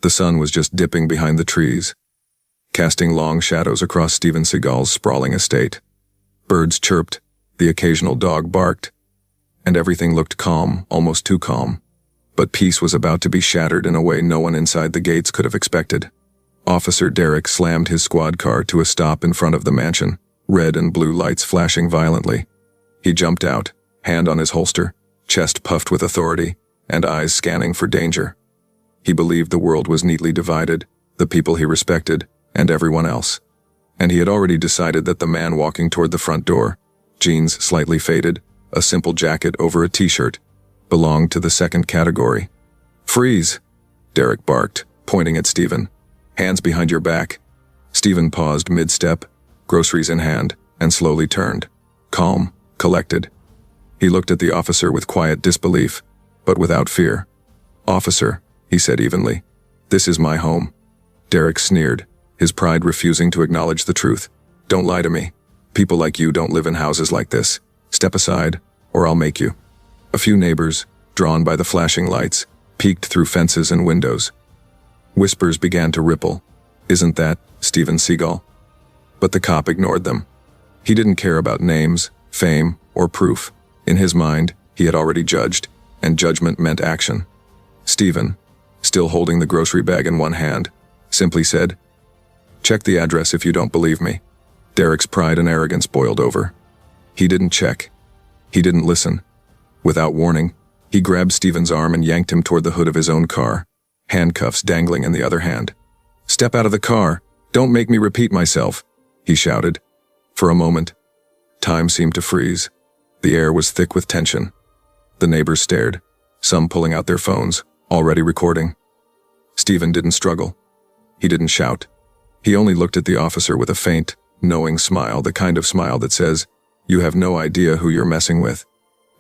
The sun was just dipping behind the trees, casting long shadows across Steven Seagal's sprawling estate. Birds chirped, the occasional dog barked, and everything looked calm, almost too calm. But peace was about to be shattered in a way no one inside the gates could have expected. Officer Derek slammed his squad car to a stop in front of the mansion, red and blue lights flashing violently. He jumped out, hand on his holster, chest puffed with authority, and eyes scanning for danger. He believed the world was neatly divided, the people he respected, and everyone else. And he had already decided that the man walking toward the front door, jeans slightly faded, a simple jacket over a t-shirt, belonged to the second category. "Freeze!" Derek barked, pointing at Steven. "Hands behind your back." Steven paused mid-step, groceries in hand, and slowly turned. Calm, collected. He looked at the officer with quiet disbelief, but without fear. "Officer," he said evenly, "this is my home." Derek sneered, his pride refusing to acknowledge the truth. "Don't lie to me. People like you don't live in houses like this. Step aside, or I'll make you." A few neighbors, drawn by the flashing lights, peeked through fences and windows. Whispers began to ripple. "Isn't that Steven Seagal?" But the cop ignored them. He didn't care about names, fame, or proof. In his mind, he had already judged, and judgment meant action. Steven, still holding the grocery bag in one hand, simply said, "Check the address if you don't believe me." Derek's pride and arrogance boiled over. He didn't check. He didn't listen. Without warning, he grabbed Steven's arm and yanked him toward the hood of his own car, handcuffs dangling in the other hand. "Step out of the car! Don't make me repeat myself!" he shouted. For a moment, time seemed to freeze. The air was thick with tension. The neighbors stared, some pulling out their phones, already recording. Steven didn't struggle. He didn't shout. He only looked at the officer with a faint, knowing smile, the kind of smile that says, "You have no idea who you're messing with."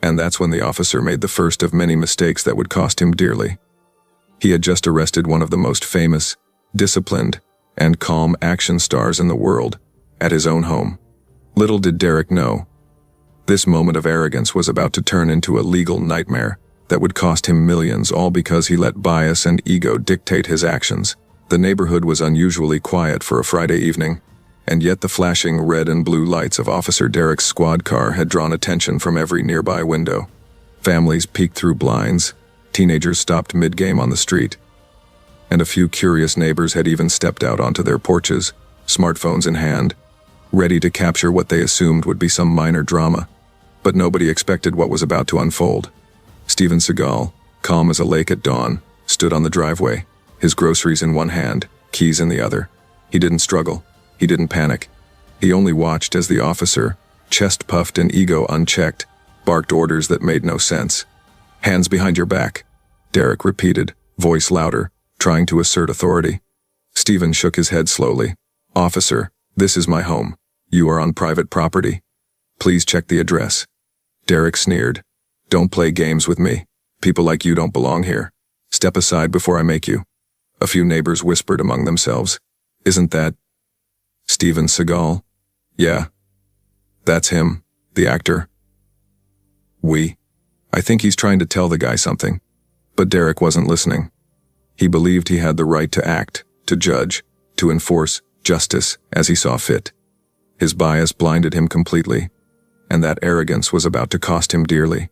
And that's when the officer made the first of many mistakes that would cost him dearly. He had just arrested one of the most famous, disciplined, and calm action stars in the world, at his own home. Little did Derek know, this moment of arrogance was about to turn into a legal nightmare that would cost him millions, all because he let bias and ego dictate his actions. The neighborhood was unusually quiet for a Friday evening, and yet the flashing red and blue lights of Officer Derek's squad car had drawn attention from every nearby window. Families peeked through blinds, teenagers stopped mid-game on the street, and a few curious neighbors had even stepped out onto their porches, smartphones in hand, ready to capture what they assumed would be some minor drama. But nobody expected what was about to unfold. Steven Seagal, calm as a lake at dawn, stood on the driveway, his groceries in one hand, keys in the other. He didn't struggle. He didn't panic. He only watched as the officer, chest puffed and ego unchecked, barked orders that made no sense. "Hands behind your back," Derek repeated, voice louder, trying to assert authority. Steven shook his head slowly. "Officer, this is my home. You are on private property. Please check the address." Derek sneered. "Don't play games with me. People like you don't belong here. Step aside before I make you." A few neighbors whispered among themselves, "Isn't that Steven Seagal?" "Yeah. That's him, the actor." I think he's trying to tell the guy something." But Derek wasn't listening. He believed he had the right to act, to judge, to enforce justice as he saw fit. His bias blinded him completely, and that arrogance was about to cost him dearly.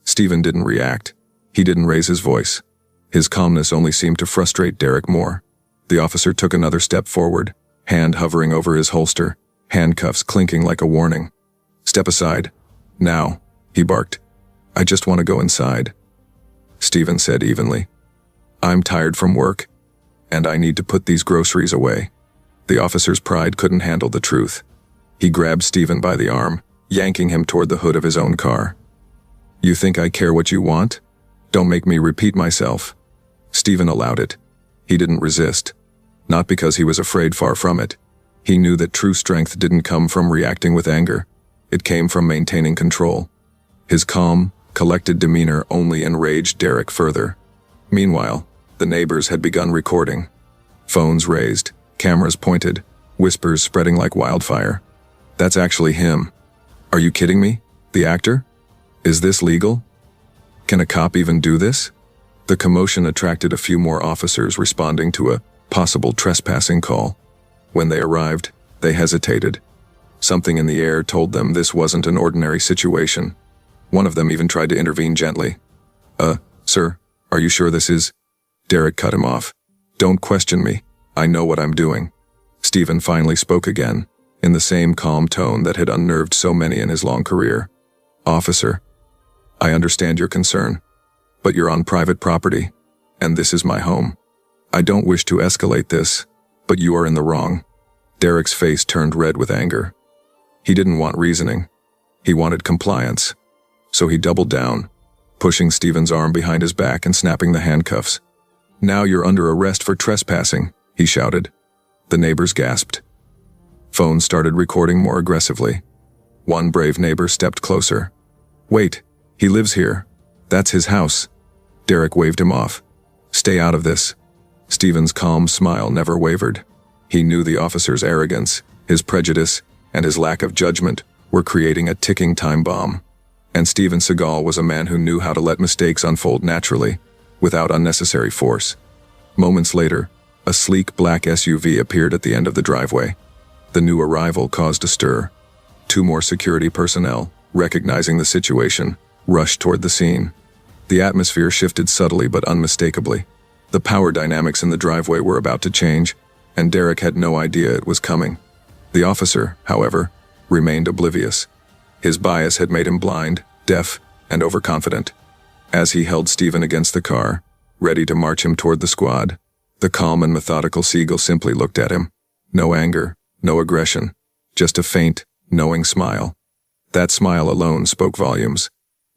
Steven didn't react. He didn't raise his voice. His calmness only seemed to frustrate Derek more. The officer took another step forward, hand hovering over his holster, handcuffs clinking like a warning. "Step aside. Now," he barked. "I just want to go inside," Steven said evenly. "I'm tired from work, and I need to put these groceries away." The officer's pride couldn't handle the truth. He grabbed Steven by the arm, yanking him toward the hood of his own car. "You think I care what you want? Don't make me repeat myself." Steven allowed it. He didn't resist. Not because he was afraid, far from it. He knew that true strength didn't come from reacting with anger. It came from maintaining control. His calm, collected demeanor only enraged Derek further. Meanwhile, the neighbors had begun recording. Phones raised, cameras pointed, whispers spreading like wildfire. "That's actually him. Are you kidding me? The actor? Is this legal? Can a cop even do this?" The commotion attracted a few more officers responding to a possible trespassing call. When they arrived, they hesitated. Something in the air told them this wasn't an ordinary situation. One of them even tried to intervene gently. Sir, are you sure this is?" Derek cut him off. "Don't question me. I know what I'm doing." Stephen finally spoke again, in the same calm tone that had unnerved so many in his long career. "Officer, I understand your concern, but you're on private property, and this is my home. I don't wish to escalate this, but you are in the wrong." Derek's face turned red with anger. He didn't want reasoning. He wanted compliance. So he doubled down, pushing Stephen's arm behind his back and snapping the handcuffs. "Now you're under arrest for trespassing," he shouted. The neighbors gasped. Phones started recording more aggressively. One brave neighbor stepped closer. "Wait, he lives here. That's his house." Derek waved him off. "Stay out of this." Stephen's calm smile never wavered. He knew the officer's arrogance, his prejudice, and his lack of judgment were creating a ticking time bomb. And Steven Seagal was a man who knew how to let mistakes unfold naturally, without unnecessary force. Moments later, a sleek black SUV appeared at the end of the driveway. The new arrival caused a stir. 2 more security personnel, recognizing the situation, rushed toward the scene. The atmosphere shifted subtly but unmistakably. The power dynamics in the driveway were about to change, and Derek had no idea it was coming. The officer, however, remained oblivious. His bias had made him blind, deaf, and overconfident. As he held Stephen against the car, ready to march him toward the squad, the calm and methodical Seagal simply looked at him. No anger, no aggression, just a faint, knowing smile. That smile alone spoke volumes.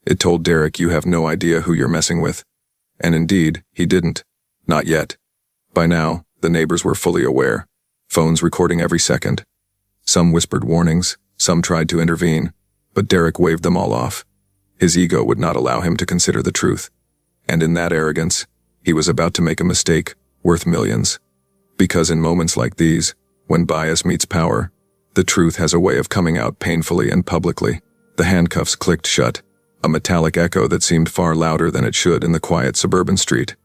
It told Derek, "You have no idea who you're messing with." And indeed, he didn't. Not yet. By now, the neighbors were fully aware, phones recording every second. Some whispered warnings, some tried to intervene, but Derek waved them all off. His ego would not allow him to consider the truth. And in that arrogance, he was about to make a mistake worth millions. Because in moments like these, when bias meets power, the truth has a way of coming out painfully and publicly. The handcuffs clicked shut, a metallic echo that seemed far louder than it should in the quiet suburban street.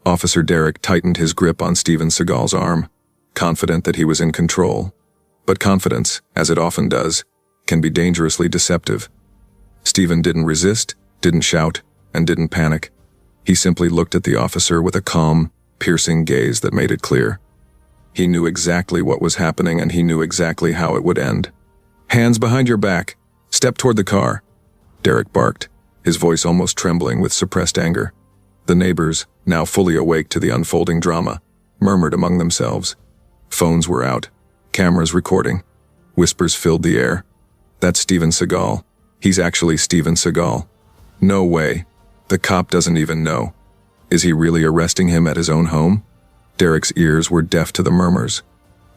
Officer Derek tightened his grip on Steven Seagal's arm, confident that he was in control. But confidence, as it often does, can be dangerously deceptive. Stephen didn't resist, didn't shout, and didn't panic. He simply looked at the officer with a calm, piercing gaze that made it clear. He knew exactly what was happening, and he knew exactly how it would end. "Hands behind your back. Step toward the car," Derek barked, his voice almost trembling with suppressed anger. The neighbors, now fully awake to the unfolding drama, murmured among themselves. Phones were out, cameras recording. Whispers filled the air. "That's Steven Seagal. He's actually Steven Seagal. No way. The cop doesn't even know. Is he really arresting him at his own home?" Derek's ears were deaf to the murmurs.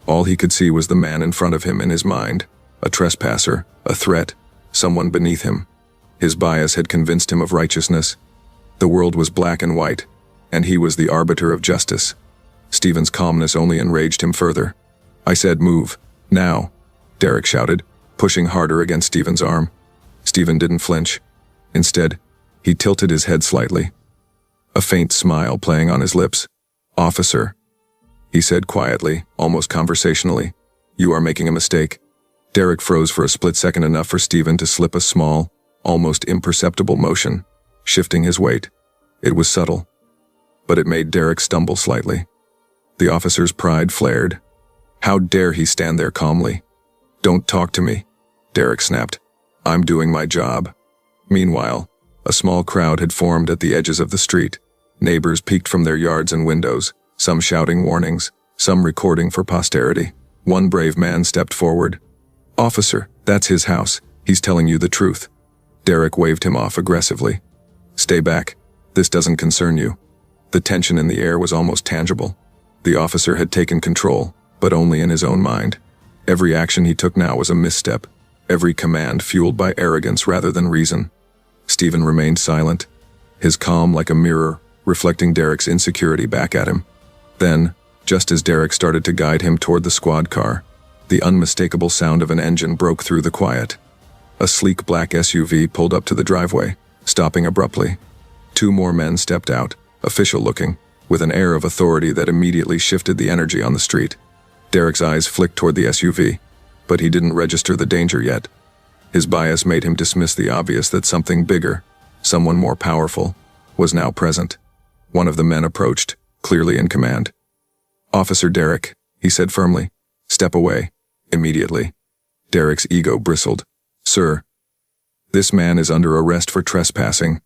All he could see was the man in front of him in his mind, a trespasser, a threat, someone beneath him. His bias had convinced him of righteousness. The world was black and white, and he was the arbiter of justice. Stephen's calmness only enraged him further. "I said move, now," Derek shouted, pushing harder against Stephen's arm. Stephen didn't flinch. Instead, he tilted his head slightly, a faint smile playing on his lips. "Officer," he said quietly, almost conversationally, "you are making a mistake." Derek froze for a split second, enough for Stephen to slip a small, almost imperceptible motion, shifting his weight. It was subtle, but it made Derek stumble slightly. The officer's pride flared. How dare he stand there calmly? "Don't talk to me," Derek snapped. "I'm doing my job." Meanwhile, a small crowd had formed at the edges of the street. Neighbors peeked from their yards and windows, some shouting warnings, some recording for posterity. One brave man stepped forward. "Officer, that's his house. He's telling you the truth." Derek waved him off aggressively. "Stay back. This doesn't concern you." The tension in the air was almost tangible. The officer had taken control, but only in his own mind. Every action he took now was a misstep, every command fueled by arrogance rather than reason. Stephen remained silent, his calm like a mirror, reflecting Derek's insecurity back at him. Then, just as Derek started to guide him toward the squad car, the unmistakable sound of an engine broke through the quiet. A sleek black SUV pulled up to the driveway, stopping abruptly. Two more men stepped out, official-looking, with an air of authority that immediately shifted the energy on the street. Derek's eyes flicked toward the SUV, but he didn't register the danger yet. His bias made him dismiss the obvious that something bigger, someone more powerful, was now present. One of the men approached, clearly in command. "Officer Derek," he said firmly. "Step away." Immediately. Derek's ego bristled. "Sir, this man is under arrest for trespassing."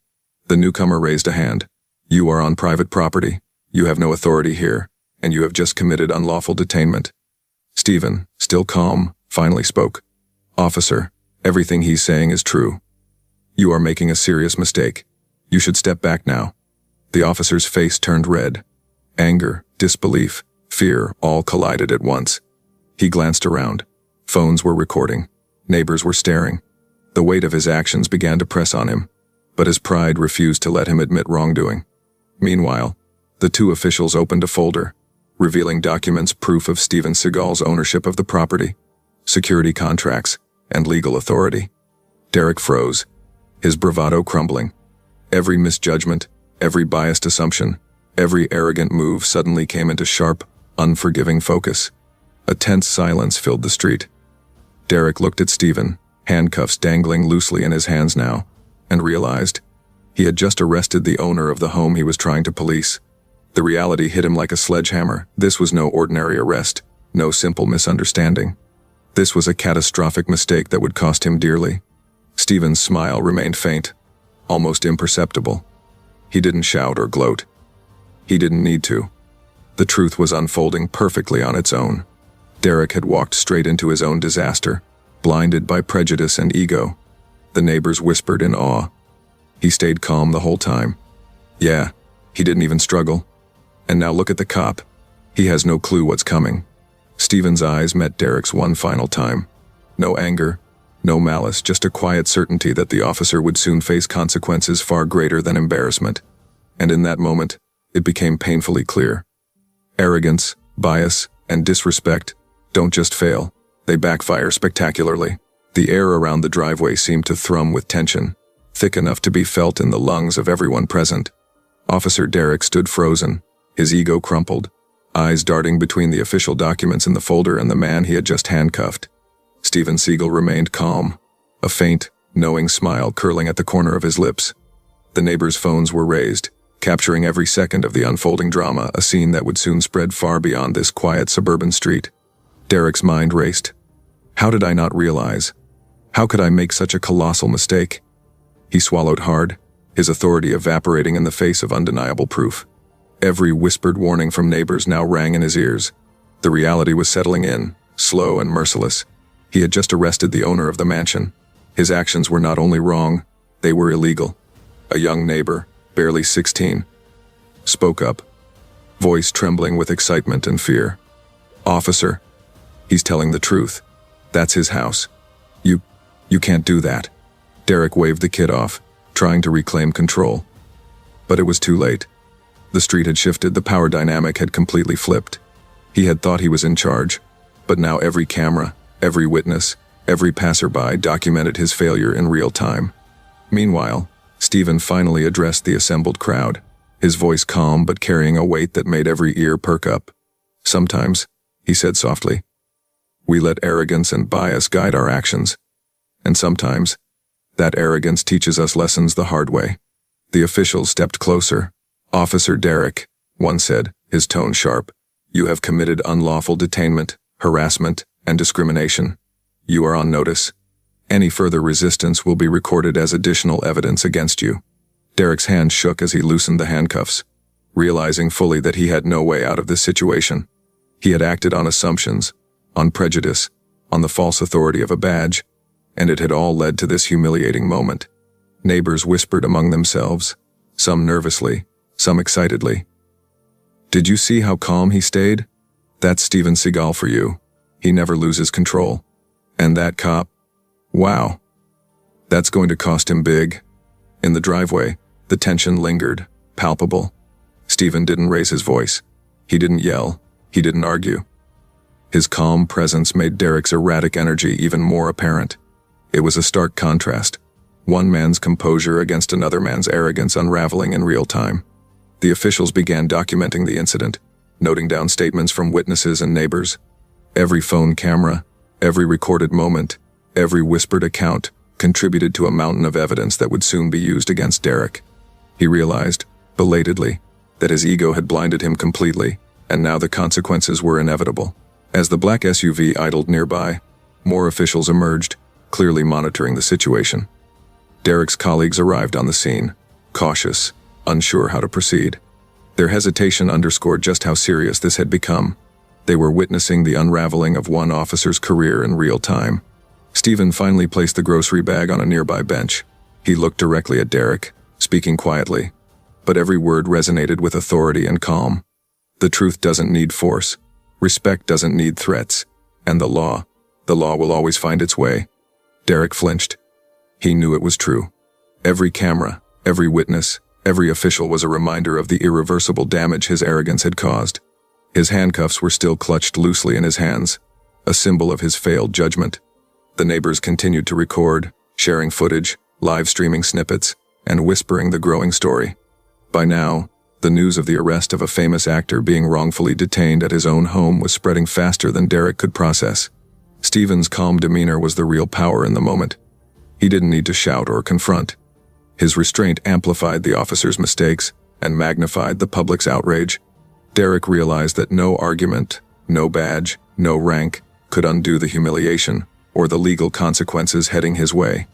The newcomer raised a hand. "You are on private property. You have no authority here, and you have just committed unlawful detainment." Stephen, still calm, finally spoke. "Officer, everything he's saying is true. You are making a serious mistake. You should step back now." The officer's face turned red. Anger, disbelief, fear all collided at once. He glanced around. Phones were recording. Neighbors were staring. The weight of his actions began to press on him, but his pride refused to let him admit wrongdoing. Meanwhile, the two officials opened a folder, revealing documents proof of Steven Seagal's ownership of the property, security contracts, and legal authority. Derek froze, his bravado crumbling. Every misjudgment, every biased assumption, every arrogant move suddenly came into sharp, unforgiving focus. A tense silence filled the street. Derek looked at Stephen, handcuffs dangling loosely in his hands now, and realized he had just arrested the owner of the home he was trying to police. The reality hit him like a sledgehammer. This was no ordinary arrest, no simple misunderstanding. This was a catastrophic mistake that would cost him dearly. Stephen's smile remained faint, almost imperceptible. He didn't shout or gloat. He didn't need to. The truth was unfolding perfectly on its own. Derek had walked straight into his own disaster, blinded by prejudice and ego. The neighbors whispered in awe. He stayed calm the whole time. Yeah, he didn't even struggle. And now look at the cop. He has no clue what's coming. Stephen's eyes met Derek's one final time. No anger, no malice, just a quiet certainty that the officer would soon face consequences far greater than embarrassment. And in that moment, it became painfully clear. Arrogance, bias, and disrespect don't just fail, they backfire spectacularly. The air around the driveway seemed to thrum with tension, thick enough to be felt in the lungs of everyone present. Officer Derek stood frozen, his ego crumpled, eyes darting between the official documents in the folder and the man he had just handcuffed. Steven Seagal remained calm, a faint, knowing smile curling at the corner of his lips. The neighbors' phones were raised, capturing every second of the unfolding drama, a scene that would soon spread far beyond this quiet suburban street. Derek's mind raced. How did I not realize? How could I make such a colossal mistake? He swallowed hard, his authority evaporating in the face of undeniable proof. Every whispered warning from neighbors now rang in his ears. The reality was settling in, slow and merciless. He had just arrested the owner of the mansion. His actions were not only wrong, they were illegal. A young neighbor, barely 16, spoke up, voice trembling with excitement and fear. "Officer, he's telling the truth. That's his house. You can't do that." Derek waved the kid off, trying to reclaim control. But it was too late. The street had shifted, the power dynamic had completely flipped. He had thought he was in charge, but now every camera, every witness, every passerby documented his failure in real time. Meanwhile, Stephen finally addressed the assembled crowd, his voice calm but carrying a weight that made every ear perk up. "Sometimes," he said softly, "we let arrogance and bias guide our actions. And sometimes, that arrogance teaches us lessons the hard way." The officials stepped closer. "Officer Derek," one said, his tone sharp, "you have committed unlawful detainment, harassment, and discrimination. You are on notice. Any further resistance will be recorded as additional evidence against you." Derek's hand shook as he loosened the handcuffs, realizing fully that he had no way out of this situation. He had acted on assumptions, on prejudice, on the false authority of a badge, and it had all led to this humiliating moment. Neighbors whispered among themselves, some nervously, some excitedly. "Did you see how calm he stayed? That's Steven Seagal for you. He never loses control. And that cop? Wow. That's going to cost him big." In the driveway, the tension lingered, palpable. Stephen didn't raise his voice. He didn't yell. He didn't argue. His calm presence made Derek's erratic energy even more apparent. It was a stark contrast, one man's composure against another man's arrogance unraveling in real time. The officials began documenting the incident, noting down statements from witnesses and neighbors. Every phone camera, every recorded moment, every whispered account contributed to a mountain of evidence that would soon be used against Derek. He realized, belatedly, that his ego had blinded him completely, and now the consequences were inevitable. As the black SUV idled nearby, more officials emerged, clearly monitoring the situation. Derek's colleagues arrived on the scene, cautious, unsure how to proceed. Their hesitation underscored just how serious this had become. They were witnessing the unraveling of one officer's career in real time. Stephen finally placed the grocery bag on a nearby bench. He looked directly at Derek, speaking quietly, but every word resonated with authority and calm. The truth doesn't need force. Respect doesn't need threats. And the law will always find its way. Derek flinched. He knew it was true. Every camera, every witness, every official was a reminder of the irreversible damage his arrogance had caused. His handcuffs were still clutched loosely in his hands, a symbol of his failed judgment. The neighbors continued to record, sharing footage, live streaming snippets, and whispering the growing story. By now, the news of the arrest of a famous actor being wrongfully detained at his own home was spreading faster than Derek could process. Stephen's calm demeanor was the real power in the moment. He didn't need to shout or confront. His restraint amplified the officer's mistakes and magnified the public's outrage. Derek realized that no argument, no badge, no rank could undo the humiliation or the legal consequences heading his way.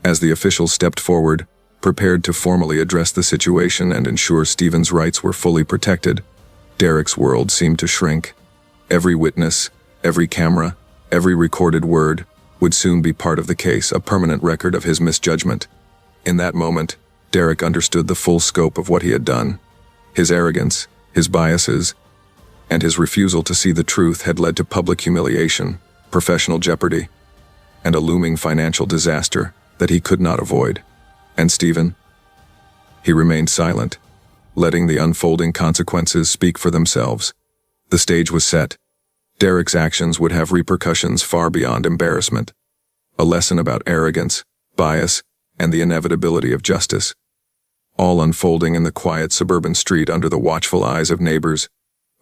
As the officials stepped forward, prepared to formally address the situation and ensure Stephen's rights were fully protected, Derek's world seemed to shrink. Every witness, every camera, every recorded word would soon be part of the case, a permanent record of his misjudgment. In that moment, Derek understood the full scope of what he had done. His arrogance, his biases, and his refusal to see the truth had led to public humiliation, professional jeopardy, and a looming financial disaster that he could not avoid. And Stephen? He remained silent, letting the unfolding consequences speak for themselves. The stage was set. Derek's actions would have repercussions far beyond embarrassment. A lesson about arrogance, bias, and the inevitability of justice. All unfolding in the quiet suburban street under the watchful eyes of neighbors,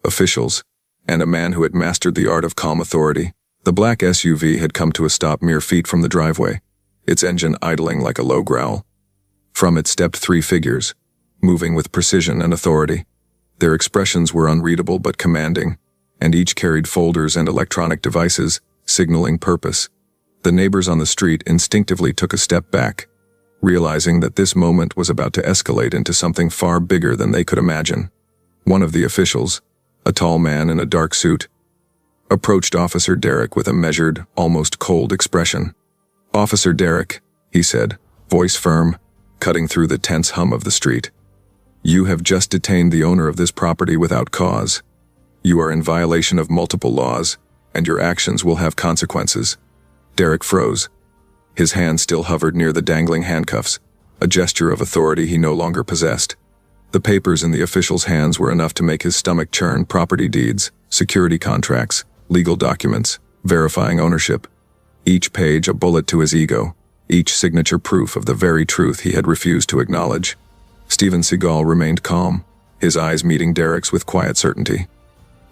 officials, and a man who had mastered the art of calm authority. The black SUV had come to a stop mere feet from the driveway, its engine idling like a low growl. From it stepped three figures, moving with precision and authority. Their expressions were unreadable but commanding, and each carried folders and electronic devices, signaling purpose. The neighbors on the street instinctively took a step back, realizing that this moment was about to escalate into something far bigger than they could imagine. One of the officials, a tall man in a dark suit, approached Officer Derek with a measured, almost cold expression. "Officer Derek," he said, voice firm, cutting through the tense hum of the street. "You have just detained the owner of this property without cause. You are in violation of multiple laws, and your actions will have consequences." Derek froze. His hand still hovered near the dangling handcuffs, a gesture of authority he no longer possessed. The papers in the official's hands were enough to make his stomach churn: property deeds, security contracts, legal documents, verifying ownership. Each page a bullet to his ego, each signature proof of the very truth he had refused to acknowledge. Stephen Seagal remained calm, his eyes meeting Derek's with quiet certainty.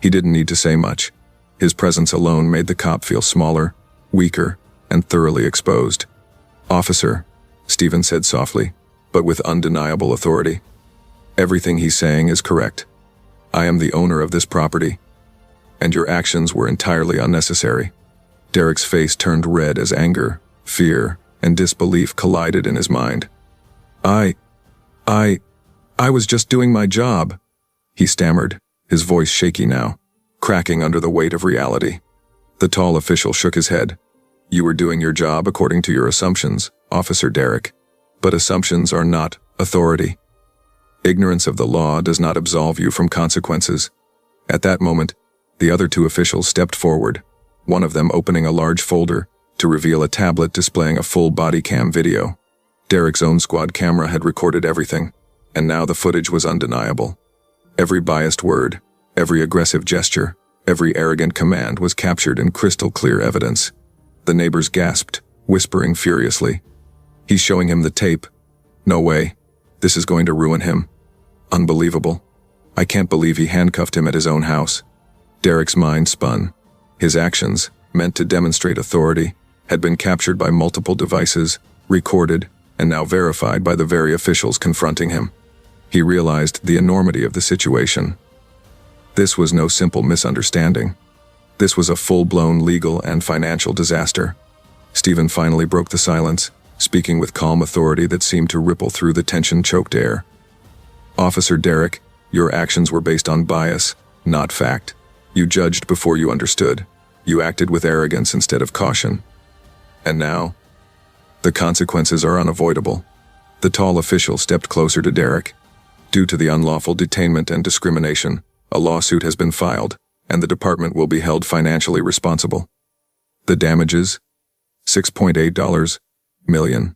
He didn't need to say much. His presence alone made the cop feel smaller, weaker, and thoroughly exposed. "Officer," Stephen said softly, but with undeniable authority, "everything he's saying is correct. I am the owner of this property, and your actions were entirely unnecessary." Derek's face turned red as anger, fear, and disbelief collided in his mind. I was just doing my job," he stammered, his voice shaky now, cracking under the weight of reality. The tall official shook his head. "You were doing your job according to your assumptions, Officer Derek, but assumptions are not authority. Ignorance of the law does not absolve you from consequences." At that moment, the other two officials stepped forward, one of them opening a large folder to reveal a tablet displaying a full body cam video. Derek's own squad camera had recorded everything, and now the footage was undeniable. Every biased word, every aggressive gesture, every arrogant command was captured in crystal clear evidence. The neighbors gasped, whispering furiously. He's showing him the tape. No way. This is going to ruin him. Unbelievable. I can't believe he handcuffed him at his own house. Derek's mind spun. His actions, meant to demonstrate authority, had been captured by multiple devices, recorded, and now verified by the very officials confronting him. He realized the enormity of the situation. This was no simple misunderstanding. This was a full-blown legal and financial disaster. Stephen finally broke the silence, speaking with calm authority that seemed to ripple through the tension-choked air. Officer Derek, your actions were based on bias, not fact. You judged before you understood. You acted with arrogance instead of caution. And now, the consequences are unavoidable. The tall official stepped closer to Derek. Due to the unlawful detainment and discrimination, a lawsuit has been filed, and the department will be held financially responsible. The damages? $6.8 million.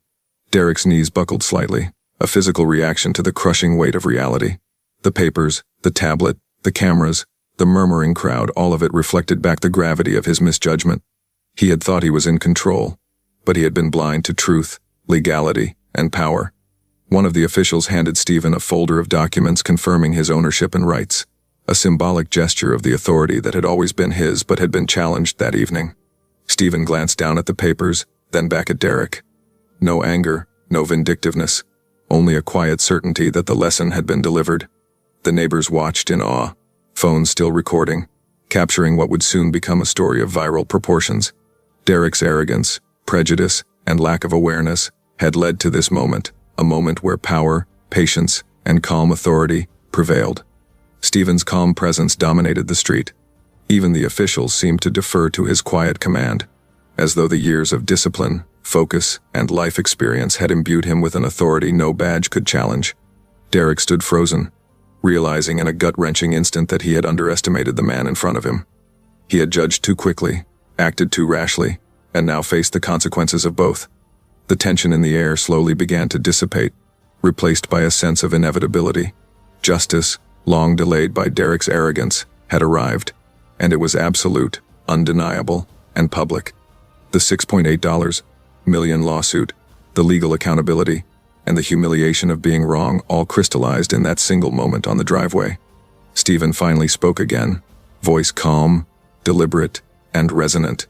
Derek's knees buckled slightly, a physical reaction to the crushing weight of reality. The papers, the tablet, the cameras, the murmuring crowd, all of it reflected back the gravity of his misjudgment. He had thought he was in control, but he had been blind to truth, legality, and power. One of the officials handed Stephen a folder of documents confirming his ownership and rights, a symbolic gesture of the authority that had always been his but had been challenged that evening. Stephen glanced down at the papers, then back at Derek. No anger, no vindictiveness, only a quiet certainty that the lesson had been delivered. The neighbors watched in awe, phones still recording, capturing what would soon become a story of viral proportions. Derek's arrogance, prejudice, and lack of awareness had led to this moment, a moment where power, patience, and calm authority prevailed. Stephen's calm presence dominated the street. Even the officials seemed to defer to his quiet command, as though the years of discipline, focus, and life experience had imbued him with an authority no badge could challenge. Derek stood frozen, realizing in a gut-wrenching instant that he had underestimated the man in front of him. He had judged too quickly, acted too rashly, and now faced the consequences of both. The tension in the air slowly began to dissipate, replaced by a sense of inevitability. Justice, long delayed by Derek's arrogance, had arrived, and it was absolute, undeniable, and public. The $6.8 million lawsuit, the legal accountability, and the humiliation of being wrong all crystallized in that single moment on the driveway. Stephen finally spoke again, voice calm, deliberate, and resonant.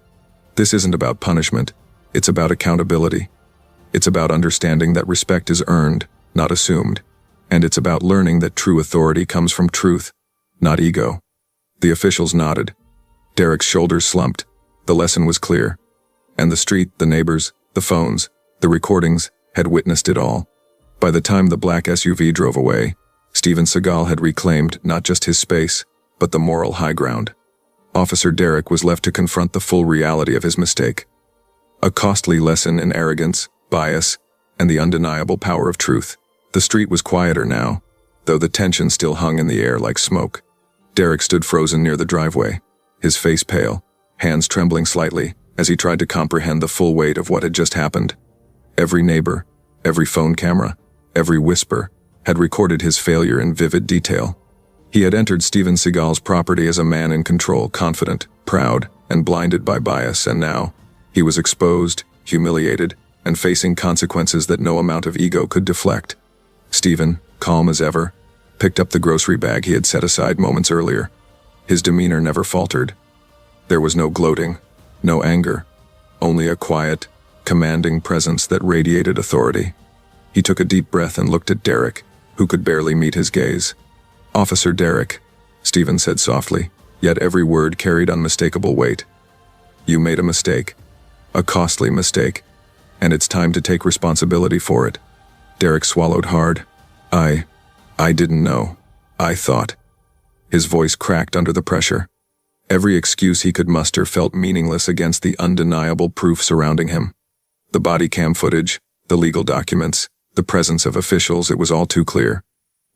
This isn't about punishment, it's about accountability. It's about understanding that respect is earned, not assumed. And it's about learning that true authority comes from truth, not ego. The officials nodded. Derek's shoulders slumped. The lesson was clear. And the street, the neighbors, the phones, the recordings, had witnessed it all. By the time the black SUV drove away, Seagal had reclaimed not just his space, but the moral high ground. Officer Derek was left to confront the full reality of his mistake. A costly lesson in arrogance, bias, and the undeniable power of truth. The street was quieter now, though the tension still hung in the air like smoke. Derek stood frozen near the driveway, his face pale, hands trembling slightly as he tried to comprehend the full weight of what had just happened. Every neighbor, every phone camera, every whisper had recorded his failure in vivid detail. He had entered Seagal's property as a man in control, confident, proud, and blinded by bias, and now he was exposed, humiliated, and facing consequences that no amount of ego could deflect. Stephen, calm as ever, picked up the grocery bag he had set aside moments earlier. His demeanor never faltered. There was no gloating, no anger, only a quiet, commanding presence that radiated authority. He took a deep breath and looked at Derek, who could barely meet his gaze. "Officer Derek," Stephen said softly, yet every word carried unmistakable weight. "You made a mistake, a costly mistake, and it's time to take responsibility for it." Derek swallowed hard. I didn't know. I thought." His voice cracked under the pressure. Every excuse he could muster felt meaningless against the undeniable proof surrounding him. The body cam footage, the legal documents, the presence of officials, it was all too clear.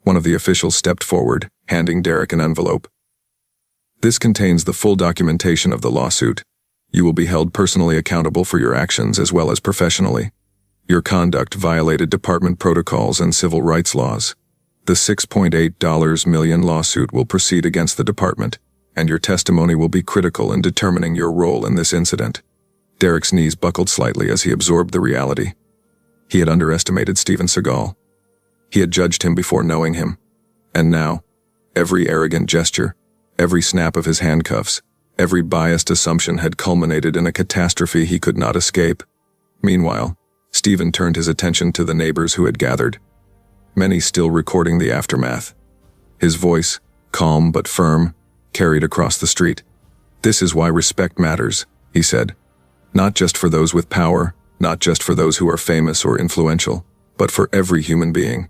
One of the officials stepped forward, handing Derek an envelope. "This contains the full documentation of the lawsuit. You will be held personally accountable for your actions as well as professionally. Your conduct violated department protocols and civil rights laws. The $6.8 million lawsuit will proceed against the department, and your testimony will be critical in determining your role in this incident." Derek's knees buckled slightly as he absorbed the reality. He had underestimated Steven Seagal. He had judged him before knowing him. And now, every arrogant gesture, every snap of his handcuffs, every biased assumption had culminated in a catastrophe he could not escape. Meanwhile, Steven turned his attention to the neighbors who had gathered, many still recording the aftermath. His voice, calm but firm, carried across the street. "This is why respect matters," he said. "Not just for those with power, not just for those who are famous or influential, but for every human being.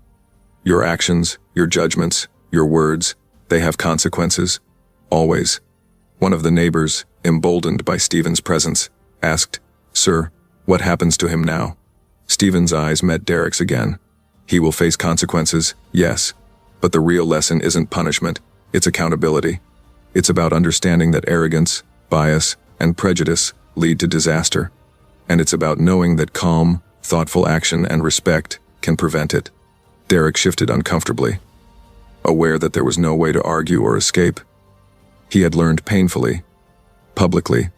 Your actions, your judgments, your words, they have consequences. Always." One of the neighbors, emboldened by Steven's presence, asked, "Sir, what happens to him now?" Steven's eyes met Derek's again. "He will face consequences, yes. But the real lesson isn't punishment, it's accountability. It's about understanding that arrogance, bias, and prejudice lead to disaster. And it's about knowing that calm, thoughtful action and respect can prevent it." Derek shifted uncomfortably, aware that there was no way to argue or escape. He had learned painfully, publicly,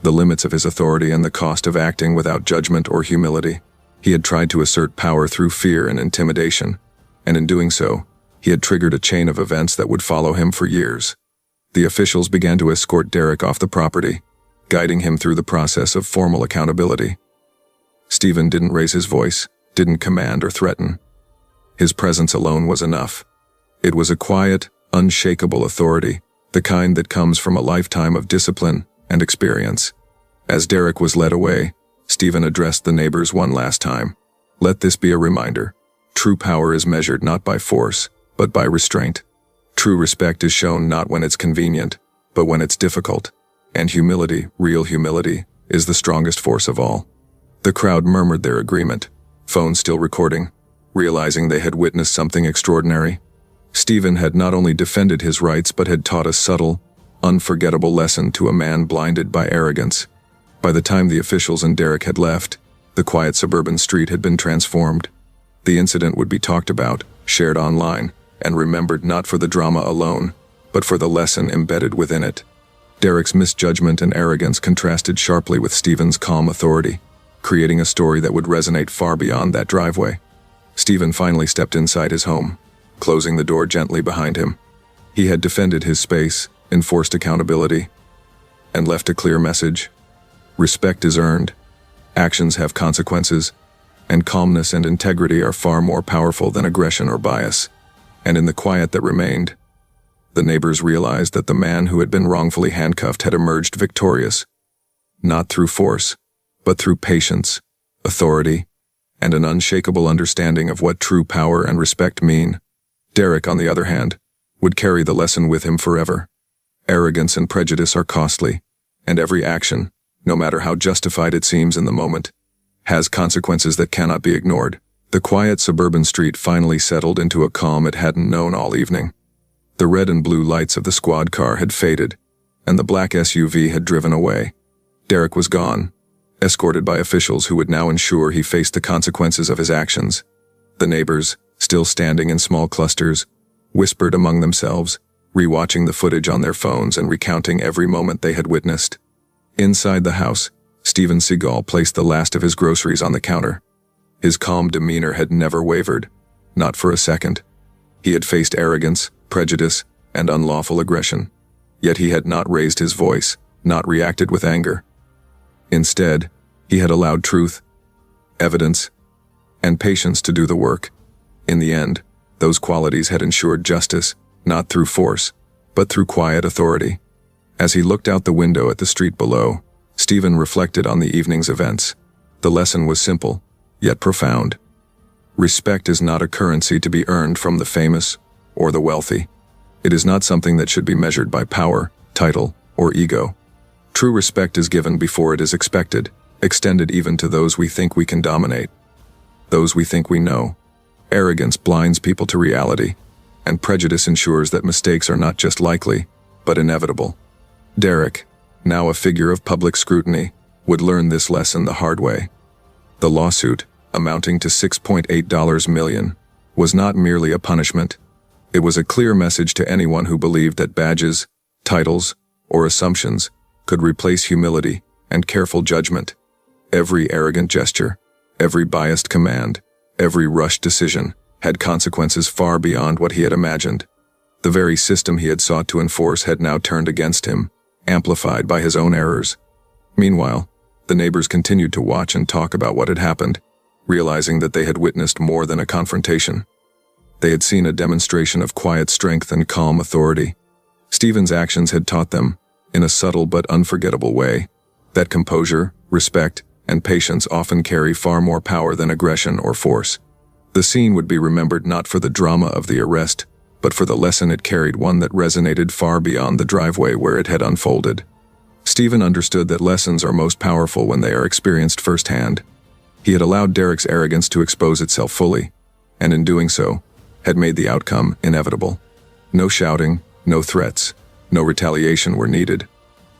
the limits of his authority and the cost of acting without judgment or humility. He had tried to assert power through fear and intimidation, and in doing so, he had triggered a chain of events that would follow him for years. The officials began to escort Derek off the property, guiding him through the process of formal accountability. Steven didn't raise his voice, didn't command or threaten. His presence alone was enough. It was a quiet, unshakable authority, the kind that comes from a lifetime of discipline and experience. As Derek was led away, Steven addressed the neighbors one last time. "Let this be a reminder. True power is measured not by force, but by restraint. True respect is shown not when it's convenient, but when it's difficult. And humility, real humility, is the strongest force of all." The crowd murmured their agreement, phone still recording, realizing they had witnessed something extraordinary. Steven had not only defended his rights but had taught a subtle, unforgettable lesson to a man blinded by arrogance. By the time the officials and Derek had left, the quiet suburban street had been transformed. The incident would be talked about, shared online, and remembered not for the drama alone, but for the lesson embedded within it. Derek's misjudgment and arrogance contrasted sharply with Steven's calm authority, creating a story that would resonate far beyond that driveway. Steven finally stepped inside his home, closing the door gently behind him. He had defended his space, enforced accountability, and left a clear message. Respect is earned, actions have consequences, and calmness and integrity are far more powerful than aggression or bias. And in the quiet that remained, the neighbors realized that the man who had been wrongfully handcuffed had emerged victorious, not through force, but through patience, authority, and an unshakable understanding of what true power and respect mean. Derek, on the other hand, would carry the lesson with him forever. Arrogance and prejudice are costly, and every action, no matter how justified it seems in the moment, has consequences that cannot be ignored. The quiet suburban street finally settled into a calm it hadn't known all evening. The red and blue lights of the squad car had faded, and the black SUV had driven away. Derek was gone, escorted by officials who would now ensure he faced the consequences of his actions. The neighbors, still standing in small clusters, whispered among themselves, rewatching the footage on their phones and recounting every moment they had witnessed. Inside the house, Steven Seagal placed the last of his groceries on the counter. His calm demeanor had never wavered, not for a second. He had faced arrogance, prejudice, and unlawful aggression, yet he had not raised his voice, not reacted with anger. Instead, he had allowed truth, evidence, and patience to do the work. In the end, those qualities had ensured justice, not through force, but through quiet authority. As he looked out the window at the street below, Steven reflected on the evening's events. The lesson was simple, yet profound. Respect is not a currency to be earned from the famous or the wealthy. It is not something that should be measured by power, title, or ego. True respect is given before it is expected, extended even to those we think we can dominate, those we think we know. Arrogance blinds people to reality, and prejudice ensures that mistakes are not just likely, but inevitable. Derek, now a figure of public scrutiny, would learn this lesson the hard way. The lawsuit, amounting to $6.8 million, was not merely a punishment. It was a clear message to anyone who believed that badges, titles, or assumptions could replace humility and careful judgment. Every arrogant gesture, Every biased command, every rushed decision, had consequences far beyond what he had imagined. The very system he had sought to enforce had now turned against him, amplified by his own errors. Meanwhile, the neighbors continued to watch and talk about what had happened, realizing that they had witnessed more than a confrontation. They had seen a demonstration of quiet strength and calm authority. Stephen's actions had taught them, in a subtle but unforgettable way, that composure, respect, and patience often carry far more power than aggression or force. The scene would be remembered not for the drama of the arrest, but for the lesson it carried, one that resonated far beyond the driveway where it had unfolded. Stephen understood that lessons are most powerful when they are experienced firsthand. He had allowed Derek's arrogance to expose itself fully, and in doing so, had made the outcome inevitable. No shouting, no threats, no retaliation were needed.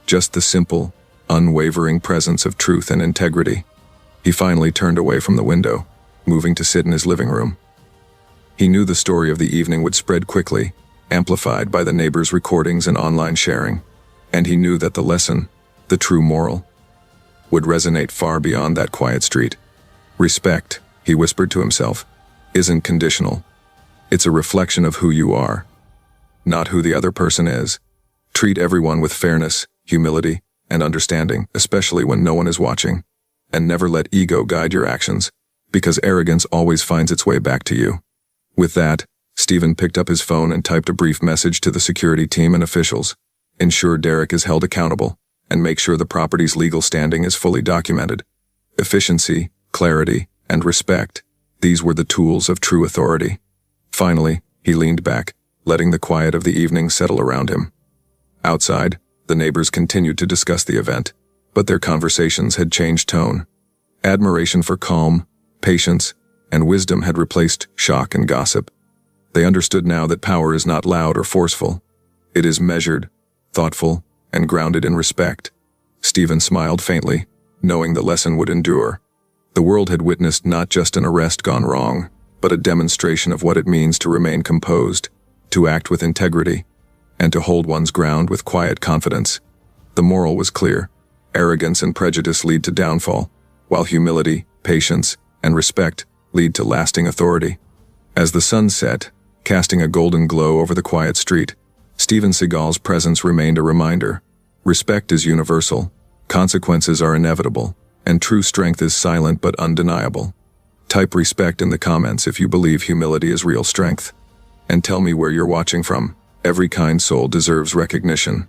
Just the simple, unwavering presence of truth and integrity. He finally turned away from the window, moving to sit in his living room. He knew the story of the evening would spread quickly, amplified by the neighbors' recordings and online sharing. And he knew that the lesson, the true moral, would resonate far beyond that quiet street. Respect, he whispered to himself, isn't conditional. It's a reflection of who you are, not who the other person is. Treat everyone with fairness, humility, and understanding, especially when no one is watching. And never let ego guide your actions, because arrogance always finds its way back to you. With that, Stephen picked up his phone and typed a brief message to the security team and officials. Ensure Derek is held accountable, and make sure the property's legal standing is fully documented. Efficiency, clarity, and respect, these were the tools of true authority. Finally, he leaned back, letting the quiet of the evening settle around him. Outside, the neighbors continued to discuss the event, but their conversations had changed tone. Admiration for calm, patience, and wisdom had replaced shock and gossip. They understood now that power is not loud or forceful. It is measured, thoughtful, and grounded in respect. Stephen smiled faintly, knowing the lesson would endure. The world had witnessed not just an arrest gone wrong, but a demonstration of what it means to remain composed, to act with integrity, and to hold one's ground with quiet confidence. The moral was clear. Arrogance and prejudice lead to downfall, while humility, patience, and respect lead to lasting authority. As the sun set, casting a golden glow over the quiet street, Steven Seagal's presence remained a reminder. Respect is universal, consequences are inevitable, and true strength is silent but undeniable. Type respect in the comments if you believe humility is real strength. And tell me where you're watching from. Every kind soul deserves recognition.